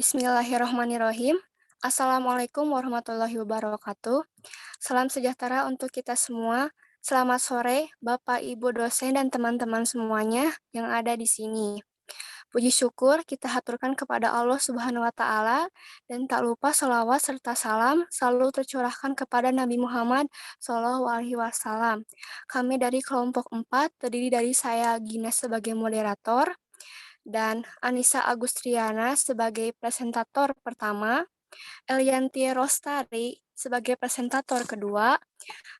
Bismillahirrahmanirrahim. Assalamualaikum warahmatullahi wabarakatuh. Salam sejahtera untuk kita semua. Selamat sore, Bapak, Ibu dosen, dan teman-teman semuanya yang ada di sini. Puji syukur kita haturkan kepada Allah Subhanahu wa Ta'ala, dan tak lupa sholawat serta salam selalu tercurahkan kepada Nabi Muhammad Shallallahu Alaihi Wasallam. Kami dari kelompok 4 terdiri dari saya Gina sebagai moderator, dan Anissa Agustriana sebagai presentator pertama, Elianti Rostari sebagai presentator kedua,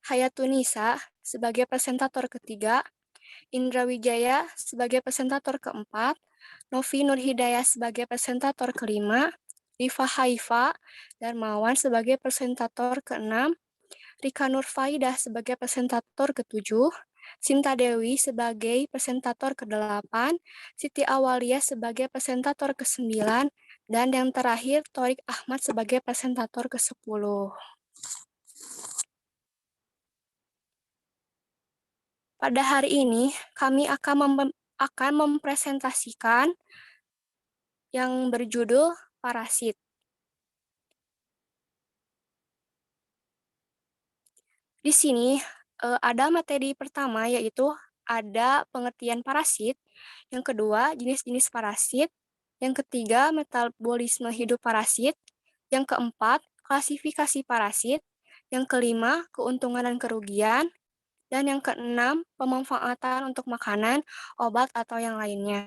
Hayatunisa sebagai presentator ketiga, Indra Wijaya sebagai presentator keempat, Novi Nurhidayah sebagai presentator kelima, Rifa Haifa Darmawan sebagai presentator keenam, Rika Nurfaidah sebagai presentator ketujuh, Sinta Dewi sebagai presentator ke-8, Siti Awalia sebagai presentator ke-9, dan yang terakhir Torik Ahmad sebagai presentator ke-10. Pada hari ini, kami akan mempresentasikan yang berjudul Parasit. Di sini ada materi pertama, yaitu ada pengertian parasit, yang kedua jenis-jenis parasit, yang ketiga metabolisme hidup parasit, yang keempat klasifikasi parasit, yang kelima keuntungan dan kerugian, dan yang keenam pemanfaatan untuk makanan, obat, atau yang lainnya.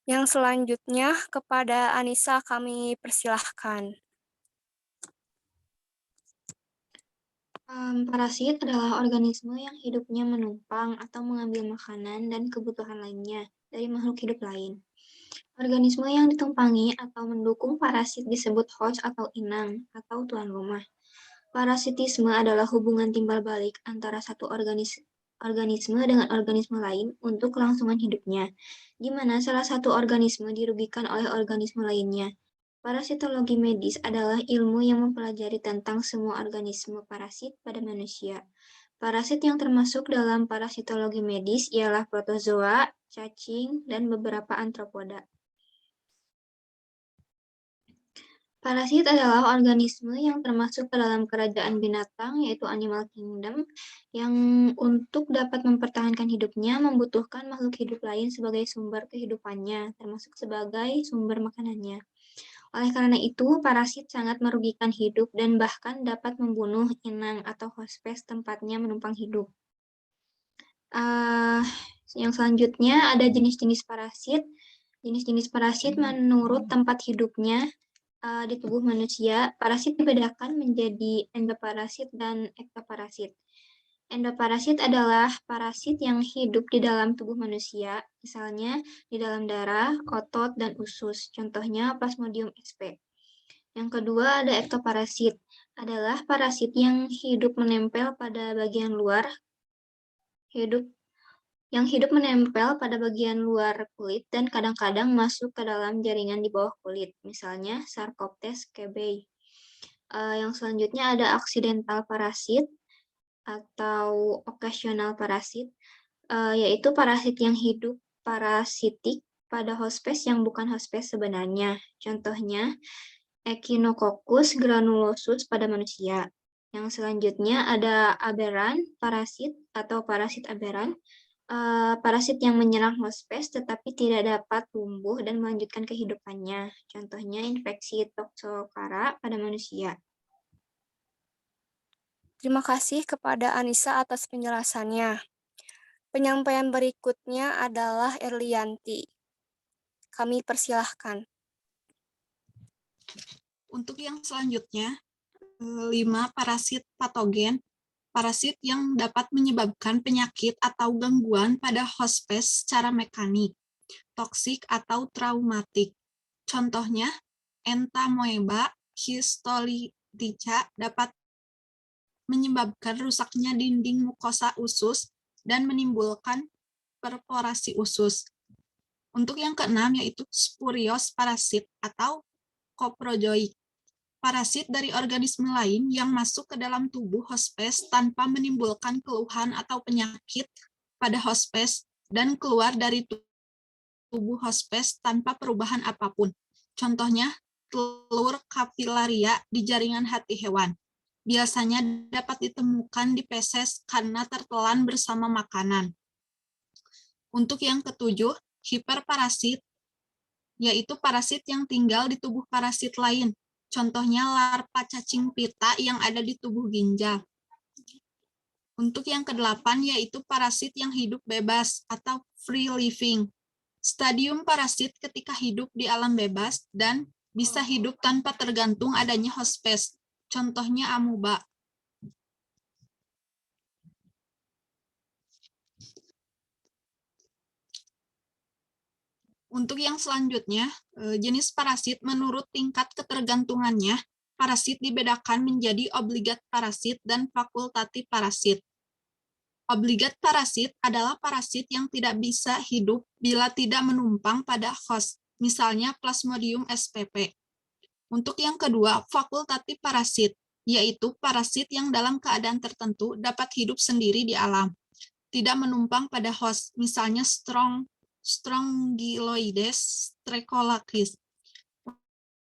Yang selanjutnya kepada Anissa kami persilahkan. Parasit adalah organisme yang hidupnya menumpang atau mengambil makanan dan kebutuhan lainnya dari makhluk hidup lain. Organisme yang ditumpangi atau mendukung parasit disebut host atau inang atau tuan rumah. Parasitisme adalah hubungan timbal balik antara satu organisme dengan organisme lain untuk kelangsungan hidupnya, di mana salah satu organisme dirugikan oleh organisme lainnya. Parasitologi medis adalah ilmu yang mempelajari tentang semua organisme parasit pada manusia. Parasit yang termasuk dalam parasitologi medis ialah protozoa, cacing, dan beberapa arthropoda. Parasit adalah organisme yang termasuk ke dalam kerajaan binatang, yaitu animal kingdom, yang untuk dapat mempertahankan hidupnya membutuhkan makhluk hidup lain sebagai sumber kehidupannya, termasuk sebagai sumber makanannya. Oleh karena itu, parasit sangat merugikan hidup dan bahkan dapat membunuh inang atau hospes tempatnya menumpang hidup. Yang selanjutnya ada jenis-jenis parasit. Jenis-jenis parasit menurut tempat hidupnya di tubuh manusia. Parasit dibedakan menjadi endoparasit dan ektoparasit. Endoparasit adalah parasit yang hidup di dalam tubuh manusia, misalnya di dalam darah, otot, dan usus. Contohnya Plasmodium sp. Yang kedua ada ektoparasit, adalah parasit yang hidup menempel pada bagian luar, menempel pada bagian luar kulit dan kadang-kadang masuk ke dalam jaringan di bawah kulit, misalnya Sarcoptes cabeyi. Yang selanjutnya ada accidental parasit atau occasional parasit, yaitu parasit yang hidup parasitik pada hospes yang bukan hospes sebenarnya. Contohnya Echinococcus granulosus pada manusia. Yang selanjutnya ada aberran parasit atau parasit aberran, parasit yang menyerang hospes tetapi tidak dapat tumbuh dan melanjutkan kehidupannya. Contohnya infeksi toxocara pada manusia. Terima kasih kepada Anissa atas penjelasannya. Penyampaian berikutnya adalah Erlianti. Kami persilahkan. Untuk yang selanjutnya, 5 parasit patogen, parasit yang dapat menyebabkan penyakit atau gangguan pada hospes secara mekanik, toksik atau traumatik. Contohnya, Entamoeba histolytica dapat menyebabkan rusaknya dinding mukosa usus dan menimbulkan perforasi usus. Untuk yang keenam yaitu spurios parasit atau koprozoik, parasit dari organisme lain yang masuk ke dalam tubuh hospes tanpa menimbulkan keluhan atau penyakit pada hospes dan keluar dari tubuh hospes tanpa perubahan apapun. Contohnya, telur kapilaria di jaringan hati hewan. Biasanya dapat ditemukan di feses karena tertelan bersama makanan. Untuk yang ketujuh, hiperparasit, yaitu parasit yang tinggal di tubuh parasit lain. Contohnya larva cacing pita yang ada di tubuh ginjal. Untuk yang kedelapan, yaitu parasit yang hidup bebas atau free living. Stadium parasit ketika hidup di alam bebas dan bisa hidup tanpa tergantung adanya hospes. Contohnya amuba. Untuk yang selanjutnya, jenis parasit menurut tingkat ketergantungannya, parasit dibedakan menjadi obligat parasit dan fakultatif parasit. Obligat parasit adalah parasit yang tidak bisa hidup bila tidak menumpang pada host, misalnya Plasmodium spp. Untuk yang kedua, fakultatif parasit, yaitu parasit yang dalam keadaan tertentu dapat hidup sendiri di alam, tidak menumpang pada host, misalnya Strongyloides tricholaris.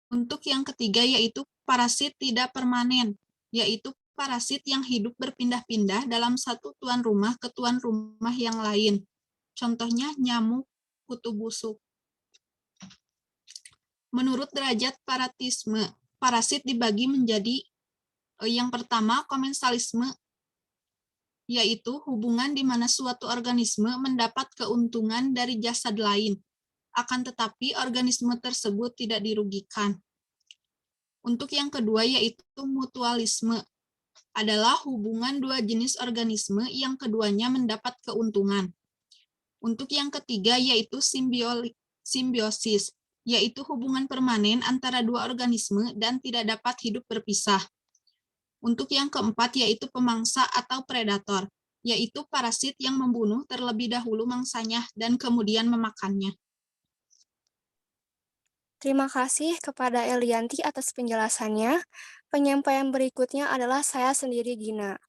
Untuk yang ketiga, yaitu parasit tidak permanen, yaitu parasit yang hidup berpindah-pindah dalam satu tuan rumah ke tuan rumah yang lain. Contohnya nyamuk kutu busuk. Menurut derajat paratisme, parasit dibagi menjadi yang pertama, komensalisme, yaitu hubungan di mana suatu organisme mendapat keuntungan dari jasad lain, akan tetapi organisme tersebut tidak dirugikan. Untuk yang kedua, yaitu mutualisme, adalah hubungan dua jenis organisme yang keduanya mendapat keuntungan. Untuk yang ketiga, yaitu simbiosis, yaitu hubungan permanen antara dua organisme dan tidak dapat hidup berpisah. Untuk yang keempat, yaitu pemangsa atau predator, yaitu parasit yang membunuh terlebih dahulu mangsanya dan kemudian memakannya. Terima kasih kepada Elianti atas penjelasannya. Penyampaian berikutnya adalah saya sendiri, Gina.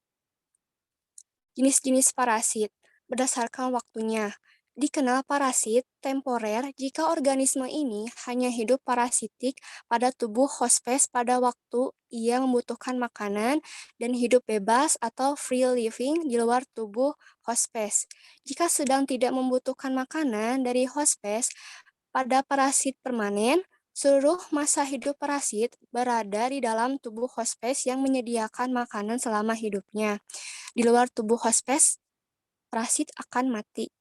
Jenis-jenis parasit berdasarkan waktunya. Dikenal parasit temporer jika organisme ini hanya hidup parasitik pada tubuh hospes pada waktu ia membutuhkan makanan dan hidup bebas atau free living di luar tubuh hospes. Jika sedang tidak membutuhkan makanan dari hospes, pada parasit permanen, seluruh masa hidup parasit berada di dalam tubuh hospes yang menyediakan makanan selama hidupnya. Di luar tubuh hospes, parasit akan mati.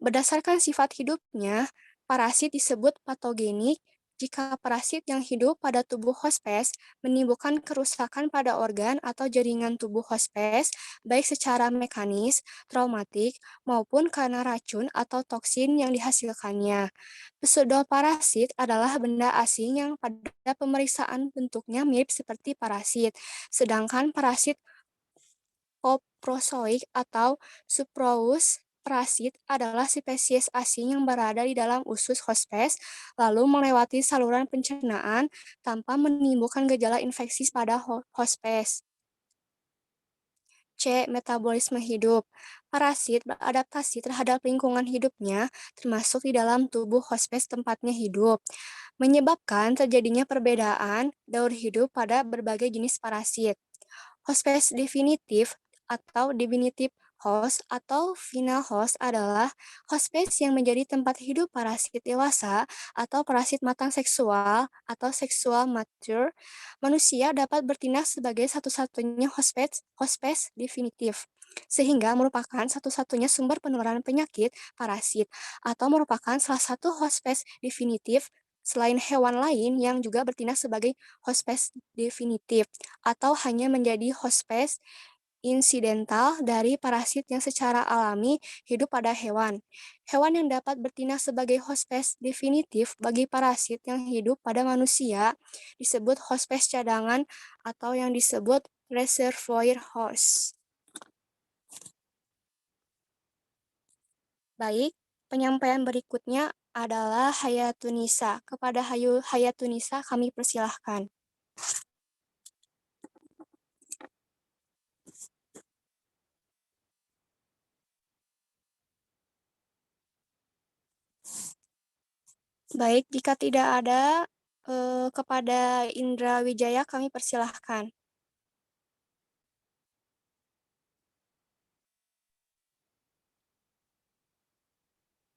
Berdasarkan sifat hidupnya, parasit disebut patogenik jika parasit yang hidup pada tubuh hospes menimbulkan kerusakan pada organ atau jaringan tubuh hospes, baik secara mekanis, traumatik, maupun karena racun atau toksin yang dihasilkannya. Pseudoparasit adalah benda asing yang pada pemeriksaan bentuknya mirip seperti parasit, sedangkan parasit coprozoik atau Suprous parasit adalah spesies asing yang berada di dalam usus hospes, lalu melewati saluran pencernaan tanpa menimbulkan gejala infeksi pada hospes. C. Metabolisme hidup. Parasit beradaptasi terhadap lingkungan hidupnya, termasuk di dalam tubuh hospes tempatnya hidup, menyebabkan terjadinya perbedaan daur hidup pada berbagai jenis parasit. Hospes definitif atau definitive host atau final host adalah hospes yang menjadi tempat hidup parasit dewasa atau parasit matang seksual atau seksual mature. Manusia dapat bertindak sebagai satu-satunya hospes definitif, sehingga merupakan satu-satunya sumber penularan penyakit parasit atau merupakan salah satu hospes definitif selain hewan lain yang juga bertindak sebagai hospes definitif atau hanya menjadi hospes insidental dari parasit yang secara alami hidup pada hewan. Hewan yang dapat bertindak sebagai hospes definitif bagi parasit yang hidup pada manusia disebut hospes cadangan atau yang disebut reservoir host. Baik, penyampaian berikutnya adalah Hayatunisa. Kepada Hayatunisa kami persilahkan. Baik, jika tidak ada, kepada Indra Wijaya kami persilahkan.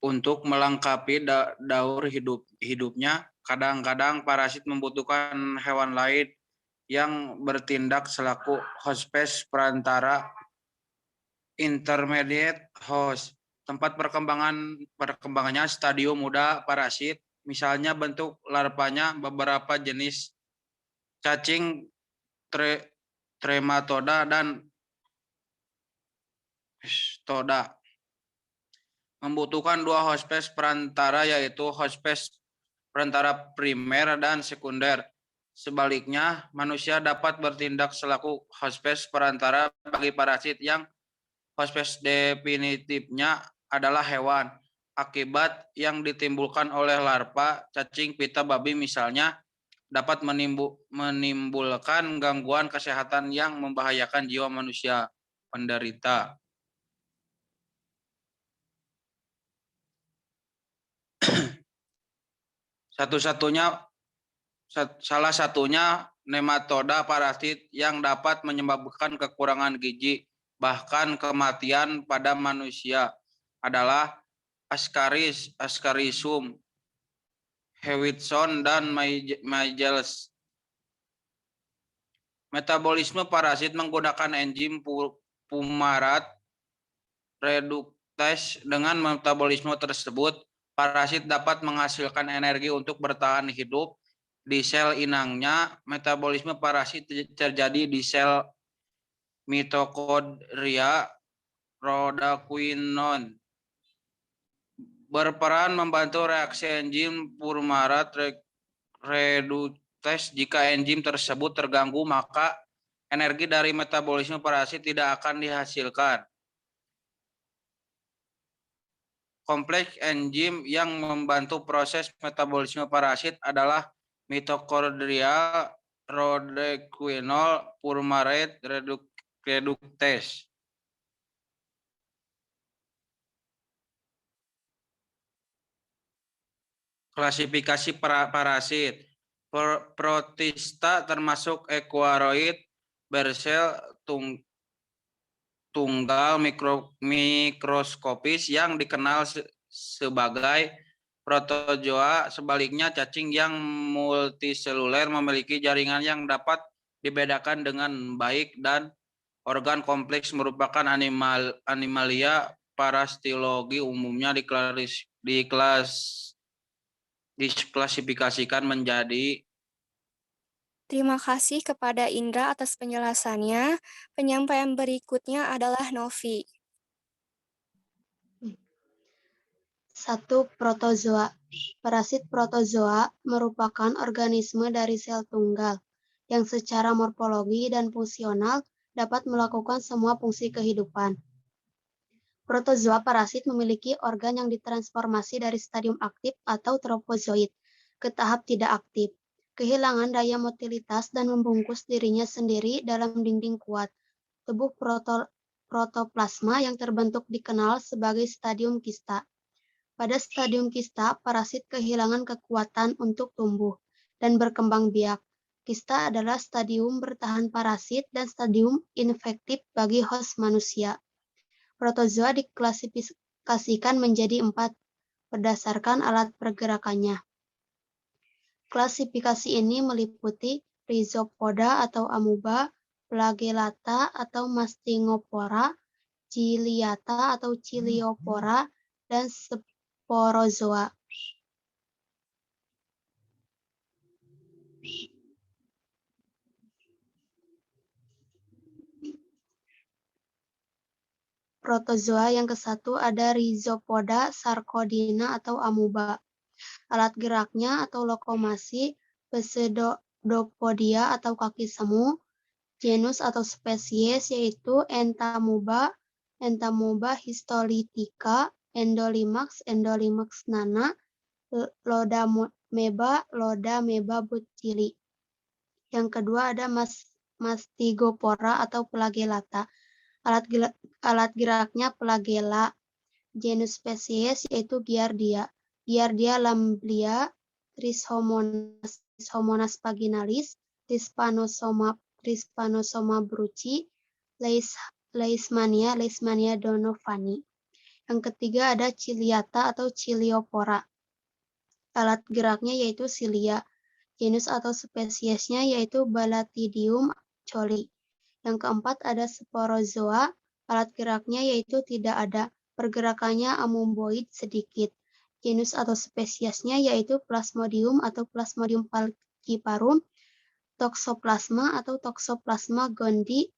Untuk melengkapi daur hidupnya, kadang-kadang parasit membutuhkan hewan lain yang bertindak selaku hospes perantara intermediate host. Tempat perkembangannya stadium muda parasit, misalnya bentuk larvanya beberapa jenis cacing trematoda dan stoda. Membutuhkan dua hospes perantara, yaitu hospes perantara primer dan sekunder. Sebaliknya, manusia dapat bertindak selaku hospes perantara bagi parasit yang hospes definitifnya adalah hewan. Akibat yang ditimbulkan oleh larva cacing pita babi misalnya dapat menimbulkan gangguan kesehatan yang membahayakan jiwa manusia penderita. Salah satunya nematoda parasit yang dapat menyebabkan kekurangan gizi bahkan kematian pada manusia adalah Ascarisum, Hewitson, dan Maigels. Metabolisme parasit menggunakan enzim fumarat reduktase. Dengan metabolisme tersebut, parasit dapat menghasilkan energi untuk bertahan hidup di sel inangnya. Metabolisme parasit terjadi di sel mitokondria rodaquinone, berperan membantu reaksi enzim fumarat reduktase. Jika enzim tersebut terganggu, maka energi dari metabolisme parasit tidak akan dihasilkan. Kompleks enzim yang membantu proses metabolisme parasit adalah mitokondria rodaquinol fumarate reduktase. Klasifikasi parasit. Protista termasuk eukaryoid bersel tunggal mikroskopis yang dikenal sebagai protozoa. Sebaliknya, cacing yang multiseluler memiliki jaringan yang dapat dibedakan dengan baik dan organ kompleks merupakan animalia parasitologi. Umumnya diklasifikasikan menjadi. Terima kasih kepada Indra atas penjelasannya. Penyampaian berikutnya adalah Novi. 1. Protozoa. Parasit protozoa merupakan organisme dari sel tunggal yang secara morfologi dan fungsional dapat melakukan semua fungsi kehidupan. Protozoa parasit memiliki organ yang ditransformasi dari stadium aktif atau trofozoid ke tahap tidak aktif, kehilangan daya motilitas dan membungkus dirinya sendiri dalam dinding kuat. Tubuh protoplasma yang terbentuk dikenal sebagai stadium kista. Pada stadium kista, parasit kehilangan kekuatan untuk tumbuh dan berkembang biak. Kista adalah stadium bertahan parasit dan stadium infektif bagi host manusia. Protozoa diklasifikasikan menjadi 4 berdasarkan alat pergerakannya. Klasifikasi ini meliputi rhizopoda atau amuba, flagellata atau mastingopora, ciliata atau ciliopora, dan sporozoa. Protozoa yang ke-1 ada Rhizopoda sarcodina atau amuba. Alat geraknya atau lokomasi Pseudopodia atau kaki semu. Genus atau spesies yaitu Entamuba, Entamuba histolytica, Endolimax, Endolimax nana, Lodameba bucili. Yang kedua ada Mastigopora atau flagellata. Alat geraknya flagella. Genus spesies yaitu Giardia. Giardia lamblia, Trishomonas vaginalis, Trypanosoma bruci, Leishmania donovani. Yang ketiga ada Ciliata atau Ciliopora. Alat geraknya yaitu silia. Genus atau spesiesnya yaitu Balatidium coli. Yang keempat ada Sporozoa. Alat geraknya yaitu tidak ada. Pergerakannya amumboid sedikit. Genus atau spesiesnya yaitu Plasmodium atau Plasmodium falciparum, Toxoplasma atau Toxoplasma gondii,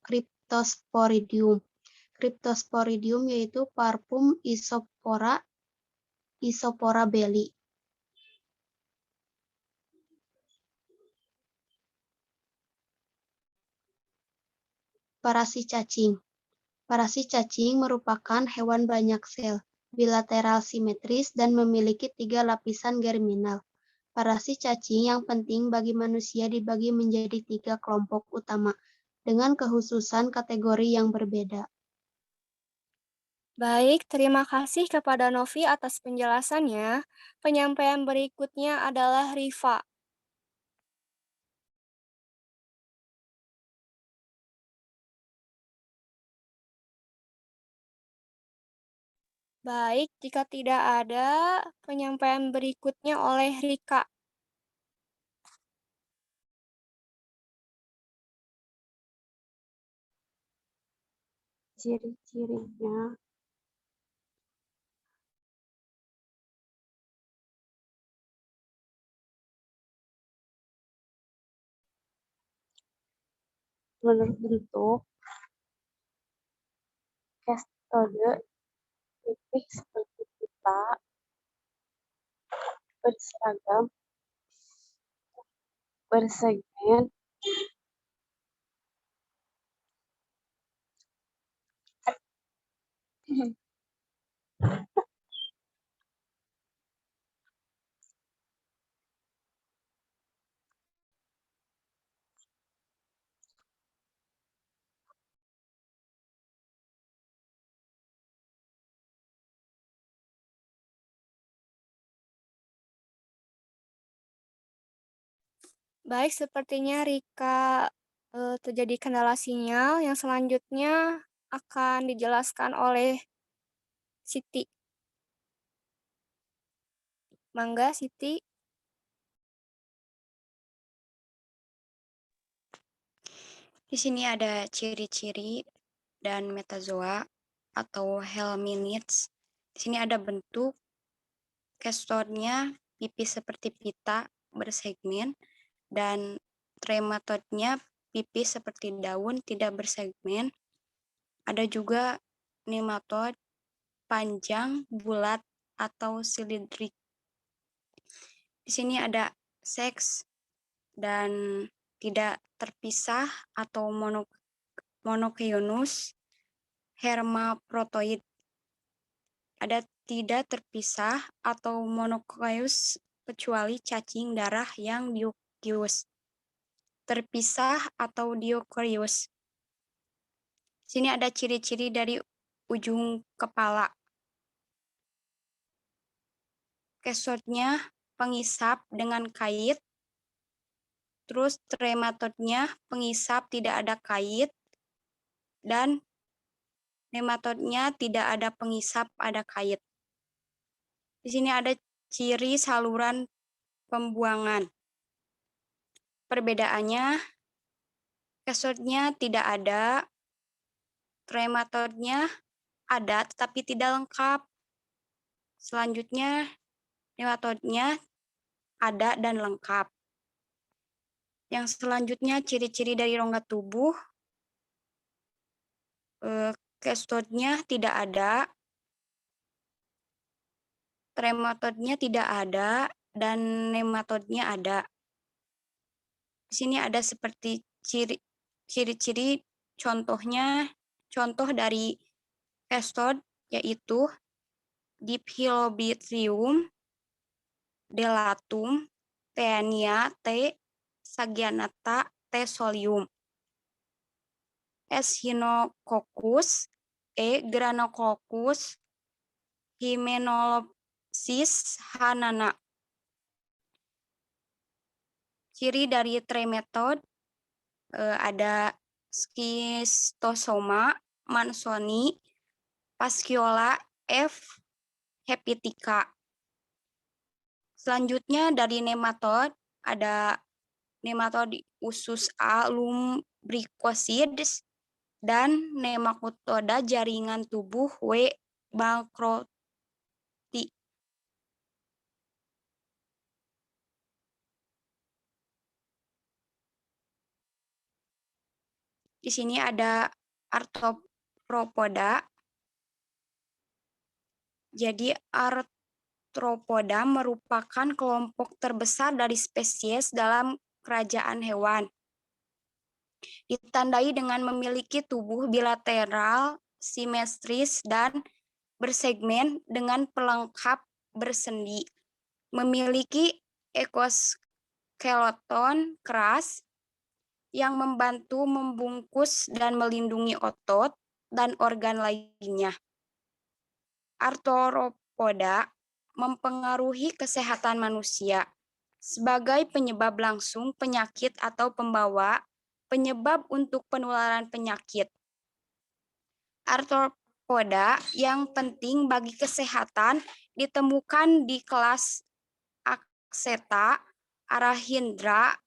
Cryptosporidium. Cryptosporidium yaitu Parvum Isopora belli. Parasit cacing. Parasit cacing merupakan hewan banyak sel, bilateral simetris, dan memiliki 3 lapisan germinal. Parasit cacing yang penting bagi manusia dibagi menjadi 3 kelompok utama, dengan kekhususan kategori yang berbeda. Baik, terima kasih kepada Novi atas penjelasannya. Penyampaian berikutnya adalah Rifa. Baik, jika tidak ada, penyampaian berikutnya oleh Rika. Ciri-cirinya menurut bentuk, kastode pipih seperti pita, berseragam, bersegmen, Baik, sepertinya Rika terjadi kendala sinyal. Yang selanjutnya akan dijelaskan oleh Siti. Mangga, Siti. Di sini ada ciri-ciri dan metazoa atau helminthids. Di sini ada bentuk, kastodnya pipih seperti pita, bersegmen, dan trematodnya pipih seperti daun, tidak bersegmen. Ada juga nematod, panjang, bulat, atau silindrik. Di sini ada seks dan tidak terpisah atau monocotyledonous hermaphrodites. Ada tidak terpisah atau monocotyledonous kecuali cacing darah yang dioecious. Terpisah atau dioecious. Sini ada ciri-ciri dari ujung kepala. Kastodnya pengisap dengan kait. Terus trematodnya pengisap tidak ada kait. Dan nematodnya tidak ada pengisap, ada kait. Di sini ada ciri saluran pembuangan. Perbedaannya, kastodnya tidak ada, trematodnya ada tetapi tidak lengkap. Selanjutnya, nematodnya ada dan lengkap. Yang selanjutnya ciri-ciri dari rongga tubuh, kastodnya tidak ada, trematodnya tidak ada, dan nematodnya ada. Di sini ada seperti ciri-ciri contohnya, contoh dari kastod yaitu Diphyllobithyum, Delatum, Teania, T. sagianata, T. solium. Echinococcus, E. granococcus, cis hanana. Ciri dari trematode ada schistosoma, mansoni, fasciola, F. hepatica. Selanjutnya dari nematode ada nematode usus A lumbricoides dan nematoda jaringan tubuh W. bancroti. Di sini ada arthropoda. Jadi arthropoda merupakan kelompok terbesar dari spesies dalam kerajaan hewan. Ditandai dengan memiliki tubuh bilateral, simetris, dan bersegmen dengan pelengkap bersendi. Memiliki ekoskeleton keras yang membantu membungkus dan melindungi otot dan organ lainnya. Arthropoda mempengaruhi kesehatan manusia sebagai penyebab langsung penyakit atau pembawa penyebab untuk penularan penyakit. Arthropoda yang penting bagi kesehatan ditemukan di kelas Axeta, Arahindra,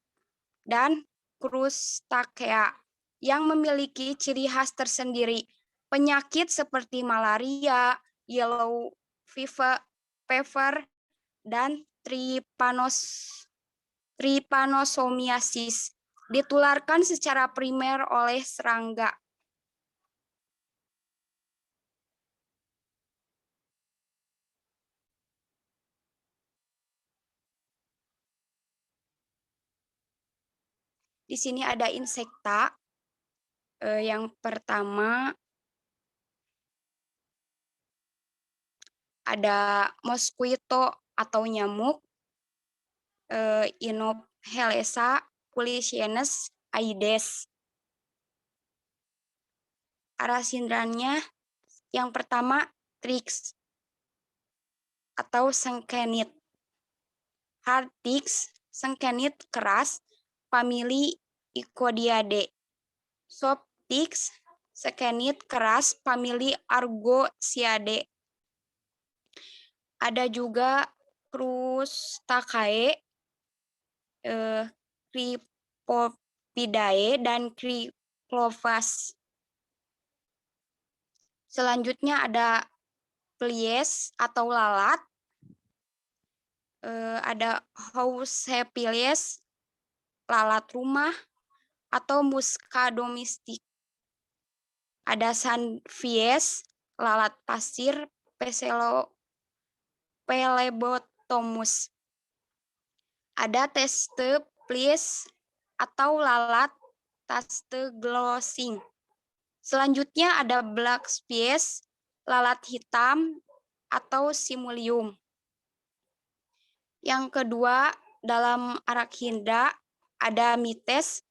dan Crustacea yang memiliki ciri khas tersendiri. Penyakit seperti malaria, yellow fever, dan trypanosomiasis ditularkan secara primer oleh serangga. Di sini ada insekta. Yang pertama ada mosquito atau nyamuk, Inophelesa culiaceus aedes. Arasindranya yang pertama Trix atau sengkenit. Hardtix, sengkenit keras, famili Icodidae. Softix, sengkenit keras, famili Argosidae. Ada juga Crustacea, Cryptopidae, dan Cyclovas. Selanjutnya ada Pleiades atau lalat. Ada Hausepiles, lalat rumah, atau Musca domestic. Ada Sandvies, lalat pasir, Pelebotomus. Ada Testeples atau lalat Tasteglossing. Selanjutnya ada Black Spies, lalat hitam atau Simulium. Yang kedua, dalam Arachidra ada Mites,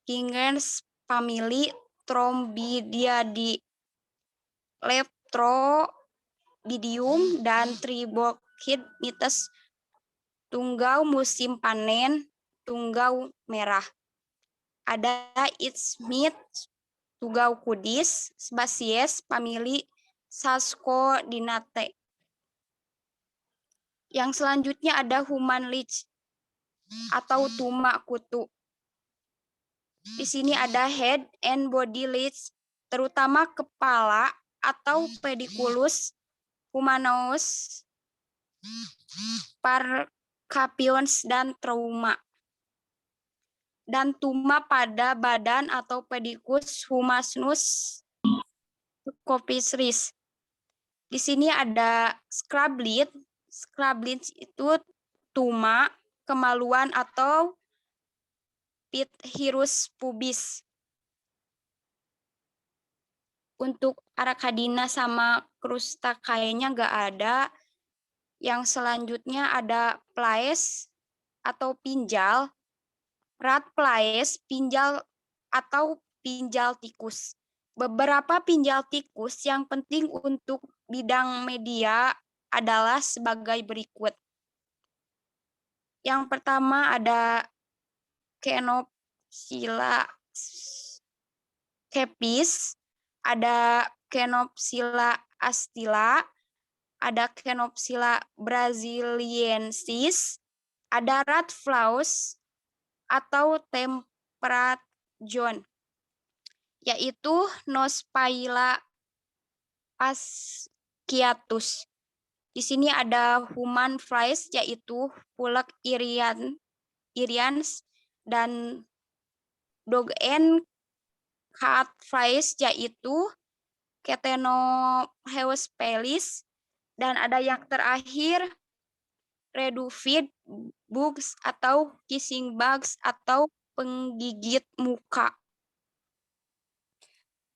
Kingens, famili Trombididae, Leptrobidium, dan Tribochid Mites, tunggau musim panen, tunggau merah. Ada Itsmith, tunggau kudis, spesies famili Sascodinae. Yang selanjutnya ada human leech atau tumak kutu. Di sini ada head and body leech, terutama kepala atau pediculus, humanus, Parcapions, dan trauma. Dan tuma pada badan atau pedicus humanus Copisris. Di sini ada scrub leech. Scrub leech itu tuma, kemaluan atau Pitheirus pubis. Untuk Aracadina sama Crustacea-nya nggak ada. Yang selanjutnya ada Pleiades atau pinjal. Rat Pleiades, pinjal atau pinjal tikus. Beberapa pinjal tikus yang penting untuk bidang media adalah sebagai berikut. Yang pertama ada Kenopsila kepis, ada Kenopsila astila, ada Kenopsila braziliensis, ada Radflaus atau temperate zone, yaitu Nospaila fasciatus. Di sini ada human flies, yaitu Pulex irians, dan dog and cat flies, yaitu Ctenoheuspelis, dan ada yang terakhir reduvid bugs atau kissing bugs atau penggigit muka.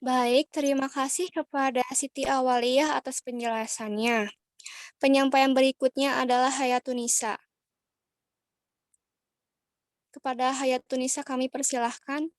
Baik, terima kasih kepada Siti Awaliyah atas penjelasannya. Penyampaian berikutnya adalah Hayatunisa. Kepada Hayatunisa kami persilahkan.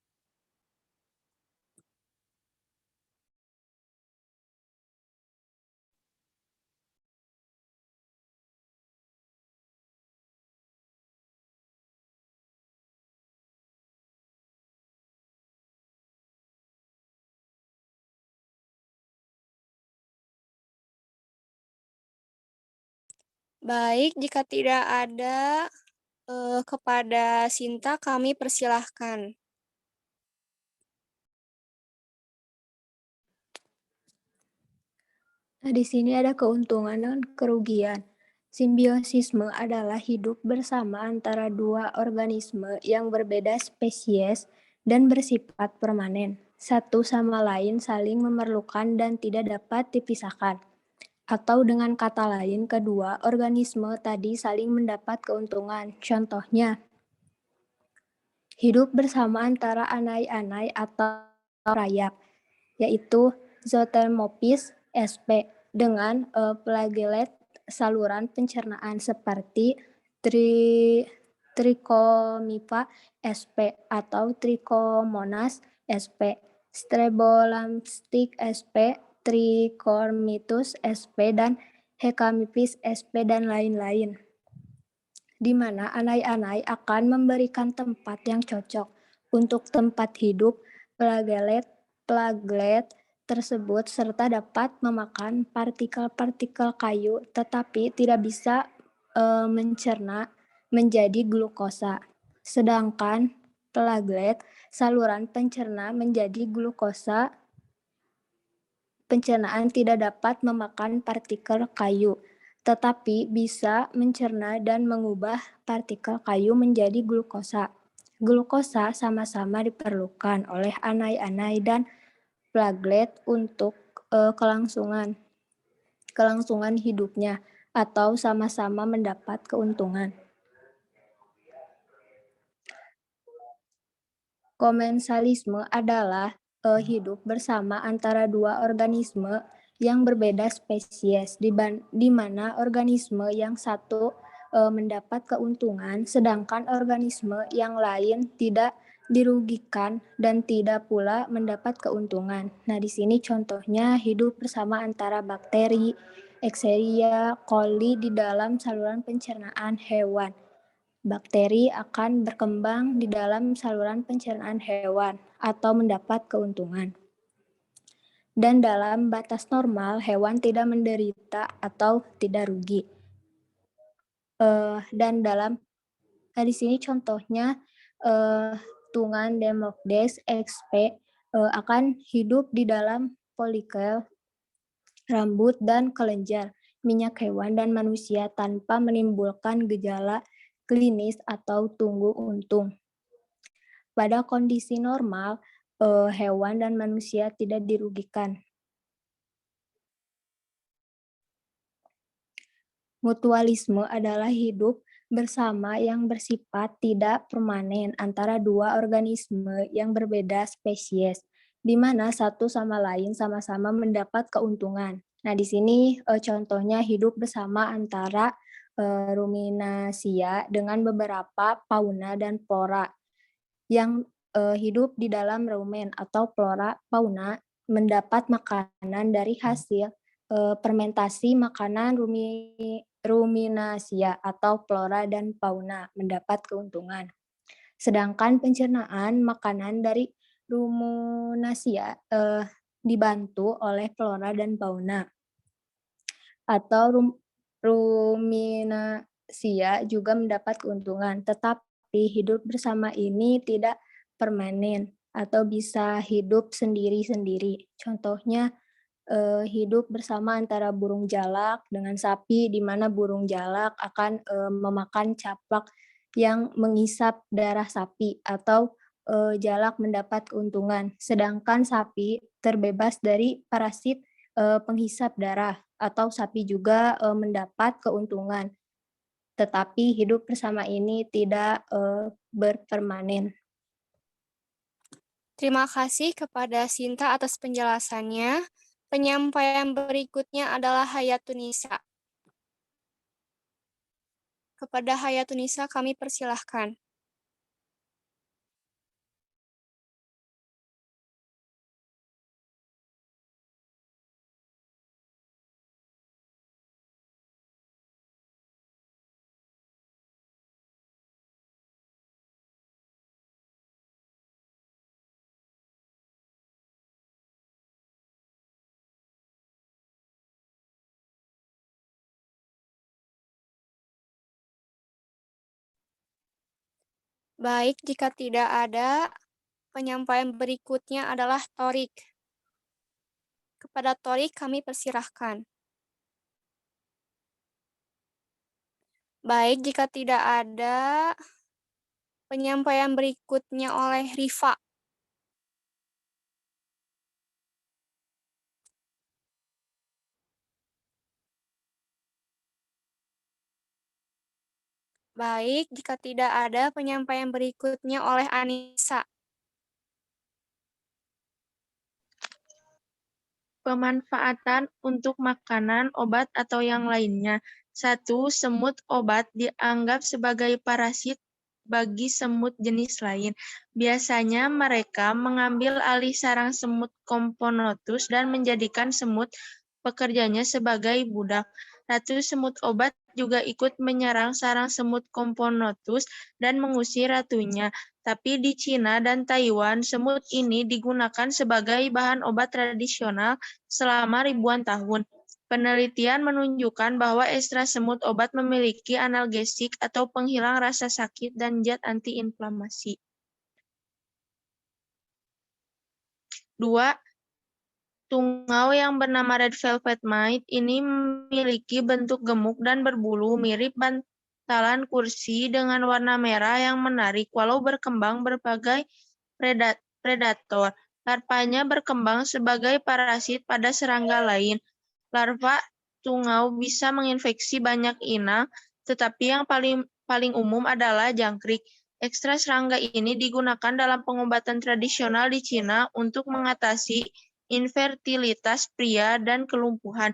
Baik, jika tidak ada kepada Sinta kami persilahkan. Nah, di sini ada keuntungan dan kerugian. Simbiosisme adalah hidup bersama antara dua organisme yang berbeda spesies dan bersifat permanen. Satu sama lain saling memerlukan dan tidak dapat dipisahkan. Atau dengan kata lain, kedua organisme tadi saling mendapat keuntungan. Contohnya, hidup bersama antara anai-anai atau rayap, yaitu Zoothermopis sp. dengan flagelet saluran pencernaan seperti Trichomipa sp. atau Trichomonas sp. Strebolamstic sp. Trichormitus sp. dan Hecamipis sp. dan lain-lain, di mana anai-anai akan memberikan tempat yang cocok untuk tempat hidup flagelet tersebut serta dapat memakan partikel-partikel kayu tetapi tidak bisa mencerna menjadi glukosa. Sedangkan flagelet saluran pencerna menjadi glukosa, pencernaan tidak dapat memakan partikel kayu, tetapi bisa mencerna dan mengubah partikel kayu menjadi glukosa. Glukosa sama-sama diperlukan oleh anai-anai dan flagelet untuk kelangsungan hidupnya atau sama-sama mendapat keuntungan. Komensalisme adalah hidup bersama antara dua organisme yang berbeda spesies, di mana organisme yang satu mendapat keuntungan, sedangkan organisme yang lain tidak dirugikan dan tidak pula mendapat keuntungan. Nah, di sini contohnya hidup bersama antara bakteri, Escherichia coli di dalam saluran pencernaan hewan. Bakteri akan berkembang di dalam saluran pencernaan hewan atau mendapat keuntungan. Dan dalam batas normal, hewan tidak menderita atau tidak rugi. Dan di sini contohnya tungan Democdes XP akan hidup di dalam folikel, rambut, dan kelenjar minyak hewan dan manusia tanpa menimbulkan gejala klinis atau tunggu untung. Pada kondisi normal, hewan dan manusia tidak dirugikan. Mutualisme adalah hidup bersama yang bersifat tidak permanen antara dua organisme yang berbeda spesies, di mana satu sama lain sama-sama mendapat keuntungan. Nah, di sini contohnya hidup bersama antara ruminasia dengan beberapa fauna dan flora yang hidup di dalam rumen atau flora fauna mendapat makanan dari hasil fermentasi makanan ruminasia atau flora dan fauna mendapat keuntungan. Sedangkan pencernaan makanan dari ruminasia dibantu oleh flora dan fauna atau ruminasia juga mendapat keuntungan, tetapi hidup bersama ini tidak permanen atau bisa hidup sendiri-sendiri. Contohnya hidup bersama antara burung jalak dengan sapi, di mana burung jalak akan memakan caplak yang mengisap darah sapi, atau jalak mendapat keuntungan, sedangkan sapi terbebas dari parasit penghisap darah, atau sapi juga mendapat keuntungan. Tetapi hidup bersama ini tidak berpermanen. Terima kasih kepada Sinta atas penjelasannya. Penyampaian berikutnya adalah Hayatunisa. Kepada Hayatunisa kami persilahkan. Baik, jika tidak ada, penyampaian berikutnya adalah Torik. Kepada Torik kami persilahkan. Baik, jika tidak ada, penyampaian berikutnya oleh Rifa. Baik, jika tidak ada, penyampaian berikutnya oleh Anissa. Pemanfaatan untuk makanan, obat, atau yang lainnya. 1. Semut obat dianggap sebagai parasit bagi semut jenis lain. Biasanya mereka mengambil alih sarang semut Komponotus dan menjadikan semut pekerjanya sebagai budak. Ratu semut obat juga ikut menyerang sarang semut Komponotus dan mengusir ratunya. Tapi di Cina dan Taiwan, semut ini digunakan sebagai bahan obat tradisional selama ribuan tahun. Penelitian menunjukkan bahwa ekstra semut obat memiliki analgesik atau penghilang rasa sakit dan zat antiinflamasi. 2. Tungau yang bernama red velvet mite ini memiliki bentuk gemuk dan berbulu mirip bantalan kursi dengan warna merah yang menarik walau berkembang berbagai predator. Larvanya berkembang sebagai parasit pada serangga lain. Larva tungau bisa menginfeksi banyak inang, tetapi yang paling umum adalah jangkrik. Ekstrak serangga ini digunakan dalam pengobatan tradisional di Cina untuk mengatasi infertilitas pria dan kelumpuhan.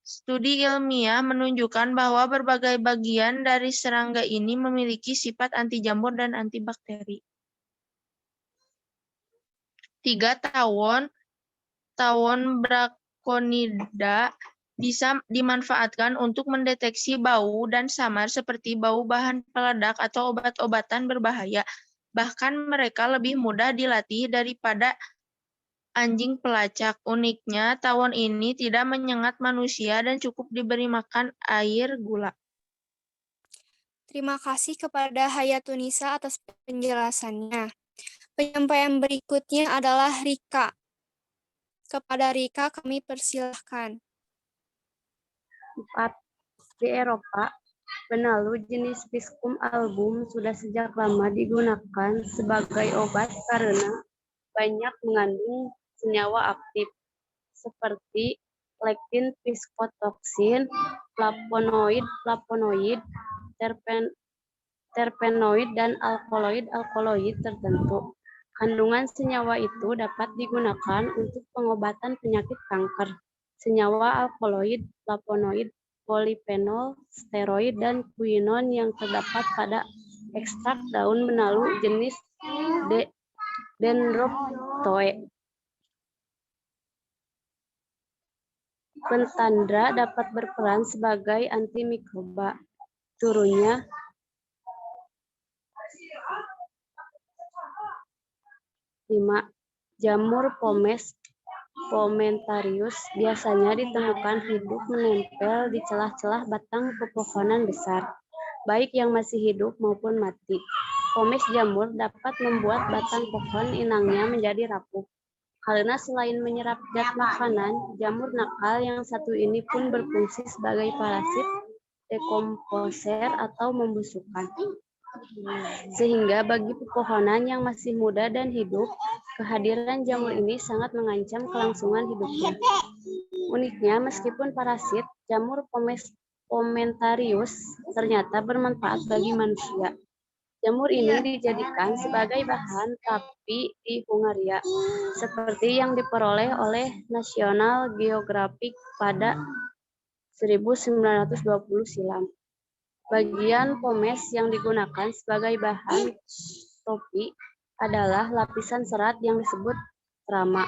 Studi ilmiah menunjukkan bahwa berbagai bagian dari serangga ini memiliki sifat anti jamur dan antibakteri. 3. Tawon Braconida bisa dimanfaatkan untuk mendeteksi bau dan samar seperti bau bahan peledak atau obat-obatan berbahaya. Bahkan mereka lebih mudah dilatih daripada anjing pelacak. Uniknya, tawon ini tidak menyengat manusia dan cukup diberi makan air gula. Terima kasih kepada Hayatunisa atas penjelasannya. Penyampaian berikutnya adalah Rika. Kepada Rika kami persilahkan. 4. Di Eropa, penalu jenis Piscum album sudah sejak lama digunakan sebagai obat karena banyak mengandung senyawa aktif seperti lektin, piskotoksin, flavonoid, terpenoid, dan alkaloid tertentu. Kandungan senyawa itu dapat digunakan untuk pengobatan penyakit kanker. Senyawa alkaloid, flavonoid, polifenol, steroid, dan quinon yang terdapat pada ekstrak daun benalu jenis Dendrophoe. Pentandra dapat berperan sebagai antimikroba. Turunnya, jamur Pomes Pomentarius biasanya ditemukan hidup menempel di celah-celah batang pepohonan besar, baik yang masih hidup maupun mati. Pomes jamur dapat membuat batang pohon inangnya menjadi rapuh. Karena selain menyerap zat makanan, jamur nakal yang satu ini pun berfungsi sebagai parasit, dekomposer, atau membusukkan. Sehingga bagi pepohonan yang masih muda dan hidup, kehadiran jamur ini sangat mengancam kelangsungan hidupnya. Uniknya, meskipun parasit, jamur Pomentarius ternyata bermanfaat bagi manusia. Jamur ini dijadikan sebagai bahan terapi di Hungaria, seperti yang diperoleh oleh National Geographic pada 1920 silam. Bagian pomes yang digunakan sebagai bahan topi adalah lapisan serat yang disebut trama.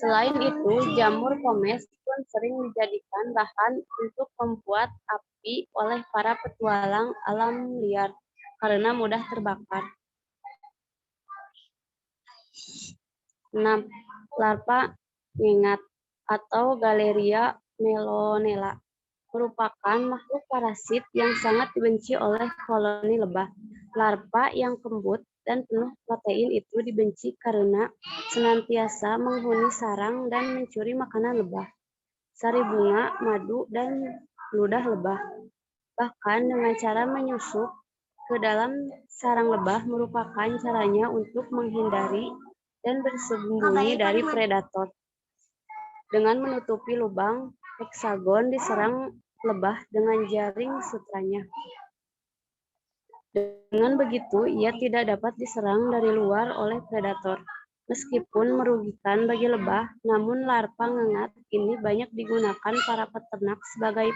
Selain itu, jamur pomes pun sering dijadikan bahan untuk membuat api oleh para petualang alam liar karena mudah terbakar. 6. Larva ngengat atau Galeria melonella merupakan makhluk parasit yang sangat dibenci oleh koloni lebah. Larva yang kembut dan penuh protein itu dibenci karena senantiasa menghuni sarang dan mencuri makanan lebah, sari bunga, madu, dan ludah lebah. Bahkan dengan cara menyusup ke dalam sarang lebah merupakan caranya untuk menghindari dan bersembunyi dari predator. Dengan menutupi lubang heksagon diserang lebah dengan jaring sutranya. Dengan begitu, ia tidak dapat diserang dari luar oleh predator. Meskipun merugikan bagi lebah, namun larva ngengat ini banyak digunakan para peternak sebagai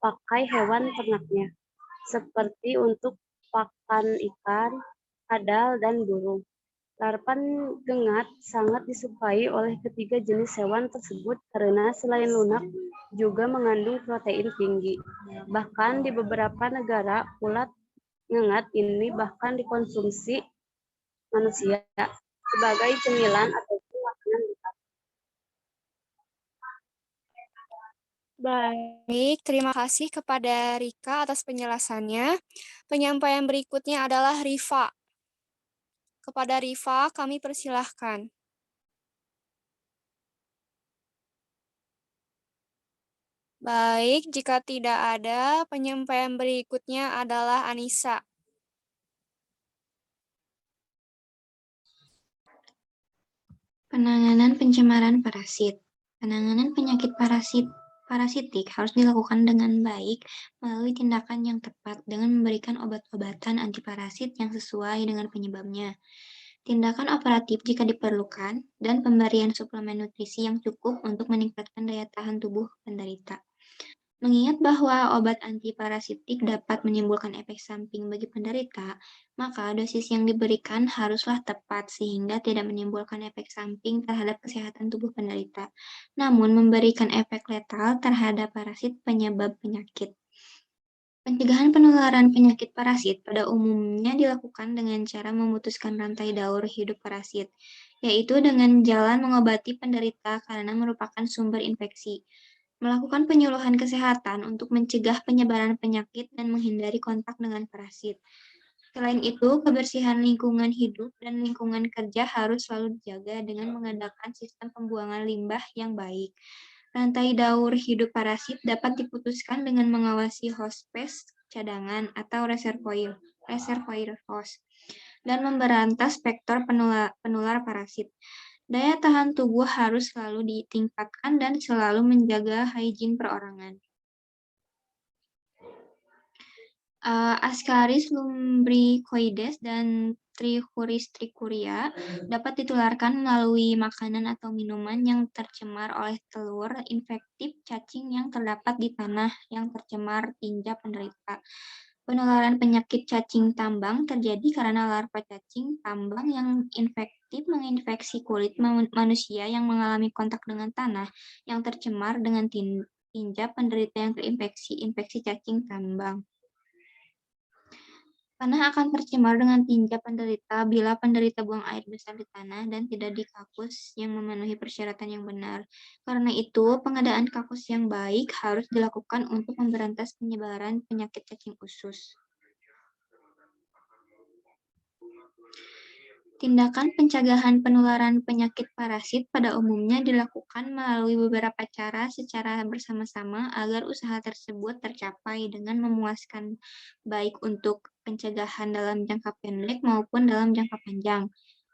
pakai hewan ternaknya, seperti untuk pakan ikan, kadal, dan burung. Larva gengat sangat disukai oleh ketiga jenis hewan tersebut karena selain lunak, juga mengandung protein tinggi. Bahkan di beberapa negara, ulat ngengat ini bahkan dikonsumsi manusia sebagai cemilan ataupun makanan berat. Baik, terima kasih kepada Rika atas penjelasannya. Penyampaian berikutnya adalah Rifa. Kepada Rifa, kami persilahkan. Baik, jika tidak ada, penyampaian berikutnya adalah Anissa. Penanganan pencemaran parasit. Penanganan penyakit parasitik harus dilakukan dengan baik melalui tindakan yang tepat dengan memberikan obat-obatan antiparasit yang sesuai dengan penyebabnya. Tindakan operatif jika diperlukan, dan pemberian suplemen nutrisi yang cukup untuk meningkatkan daya tahan tubuh penderita. Mengingat bahwa obat antiparasitik dapat menimbulkan efek samping bagi penderita, maka dosis yang diberikan haruslah tepat sehingga tidak menimbulkan efek samping terhadap kesehatan tubuh penderita, namun memberikan efek letal terhadap parasit penyebab penyakit. Pencegahan penularan penyakit parasit pada umumnya dilakukan dengan cara memutuskan rantai daur hidup parasit, yaitu dengan jalan mengobati penderita karena merupakan sumber infeksi, melakukan penyuluhan kesehatan untuk mencegah penyebaran penyakit dan menghindari kontak dengan parasit. Selain itu, kebersihan lingkungan hidup dan lingkungan kerja harus selalu dijaga dengan mengadakan sistem pembuangan limbah yang baik. Rantai daur hidup parasit dapat diputuskan dengan mengawasi hospes cadangan atau reservoir host dan memberantas vektor penular parasit. Daya tahan tubuh harus selalu ditingkatkan dan selalu menjaga higien perorangan. Ascaris lumbricoides dan Trichuris trichuria dapat ditularkan melalui makanan atau minuman yang tercemar oleh telur infektif cacing yang terdapat di tanah yang tercemar tinja penderita. Penularan penyakit cacing tambang terjadi karena larva cacing tambang yang infektif menginfeksi kulit manusia yang mengalami kontak dengan tanah yang tercemar dengan tinja penderita yang terinfeksi infeksi cacing tambang. Tanah akan tercemar dengan tinja penderita bila penderita buang air besar di tanah dan tidak di kakus yang memenuhi persyaratan yang benar. Karena itu, pengadaan kakus yang baik harus dilakukan untuk memberantas penyebaran penyakit cacing usus. Tindakan pencegahan penularan penyakit parasit pada umumnya dilakukan melalui beberapa cara secara bersama-sama agar usaha tersebut tercapai dengan memuaskan baik untuk pencegahan dalam jangka pendek maupun dalam jangka panjang.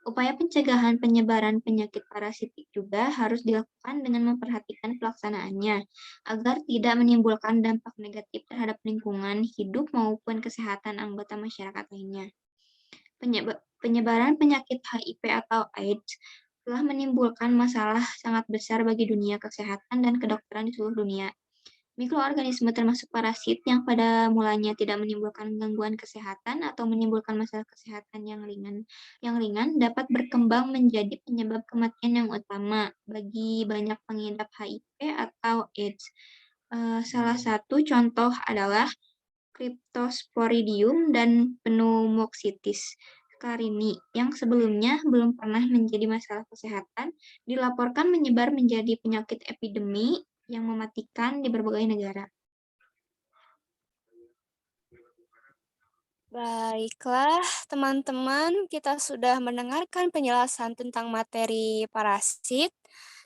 Upaya pencegahan penyebaran penyakit parasitik juga harus dilakukan dengan memperhatikan pelaksanaannya agar tidak menimbulkan dampak negatif terhadap lingkungan hidup maupun kesehatan anggota masyarakat lainnya. Penyebaran penyakit HIV atau AIDS telah menimbulkan masalah sangat besar bagi dunia kesehatan dan kedokteran di seluruh dunia. Mikroorganisme termasuk parasit yang pada mulanya tidak menimbulkan gangguan kesehatan atau menimbulkan masalah kesehatan yang ringan dapat berkembang menjadi penyebab kematian yang utama bagi banyak pengidap HIV atau AIDS. Salah satu contoh adalah Cryptosporidium dan Pneumoxytis carini yang sebelumnya belum pernah menjadi masalah kesehatan dilaporkan menyebar menjadi penyakit epidemi yang mematikan di berbagai negara. Baiklah, teman-teman, kita sudah mendengarkan penjelasan tentang materi parasit.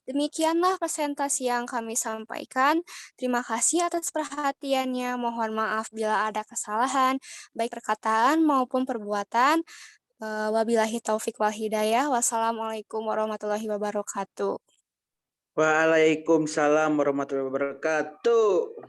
Demikianlah presentasi yang kami sampaikan. Terima kasih atas perhatiannya. Mohon maaf bila ada kesalahan, baik perkataan maupun perbuatan. Wabillahi taufik wal hidayah. Wassalamualaikum warahmatullahi wabarakatuh. Waalaikumsalam warahmatullahi wabarakatuh.